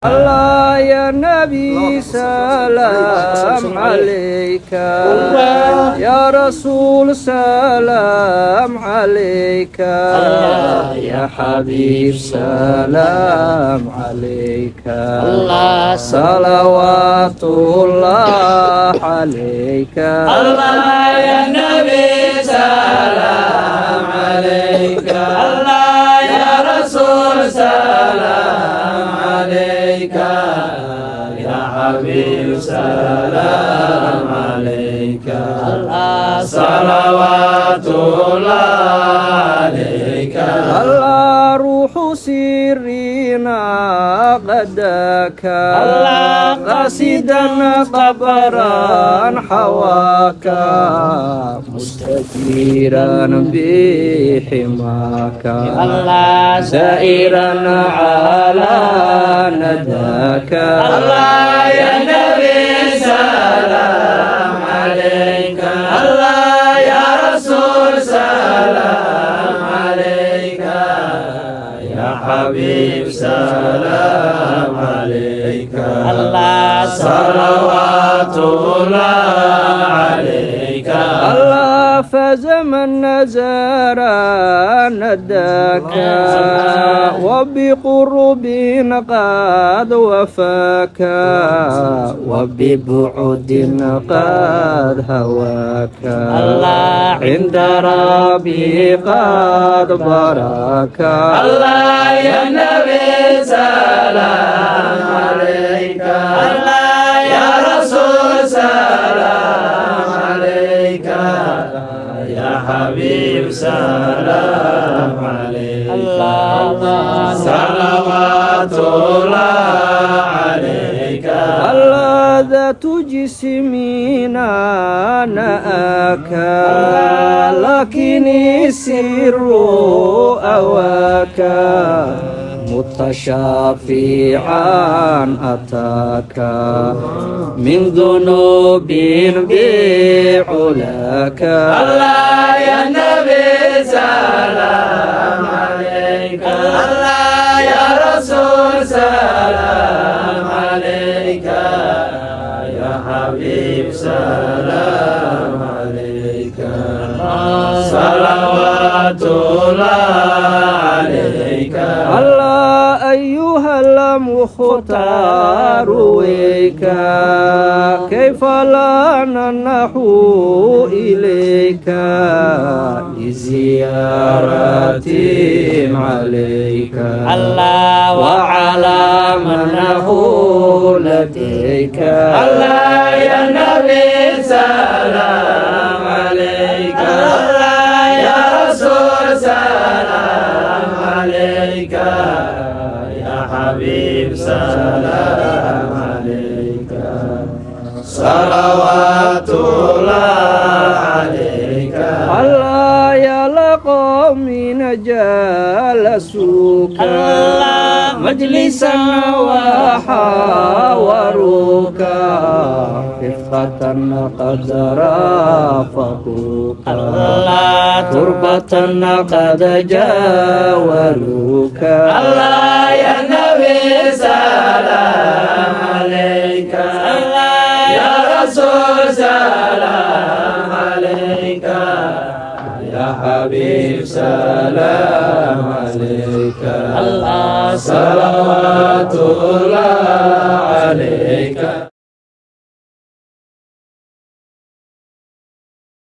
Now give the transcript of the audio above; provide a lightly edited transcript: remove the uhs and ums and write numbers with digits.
Allah ya Nabi salam alaika, ya Rasul salam alaika, ya Habib salam alaika, salawatullah alaika. Allah ya Nabi salam alaika, Allah ya Rasul salam alaika, ya Habib salam alaika, salawatullah alaika. Allah ruhu sirrina qadaka, qasidan qabaran hawaka, mustajiran bihimaka, zairan ala nadaka. Allah ya Nabi salam alaika, Allah ya Rasul salam alaika, ya Habib salam alaika, salawatullah alaika. Allah fazaman nazara nadaka, wa biqurubin qad wafaka, wa bibu'udin qad hawaka, inda rabbi qad baraka. Allah ya Nabi salam alaika, Allah ya Rasul salam alaika, ya Habib salam alaika, salawatullah alaika. Allah dhatu jismina na'aka, lakini sirru awaka, mutasyafi'an ataka, min dhunubin bi'ulaka. Allah ya Nabi salam alaika, Allah ya Rasul salam alaika, ya Habib salam alaika, salawatullah alaika. Allah ayyuhal mukhtaru wika, kaifa la nanahu ilayka, ziyaratin alayka, wa ala manahu ladayka. Allah ya Nabi salam alaika, Allah ya Rasul salam alaika, ya Habib salam alaika, salawatullah alaika. Allah ya laqawmin jalasuka, majlisan wa hawaruka, rifqatan qad rafaquka, turbatan qad jawaruka. Allah ya Nabi salam alaika, Allah ya Rasul salam alaika, ya Habib salam alaika, salawatullah alaika.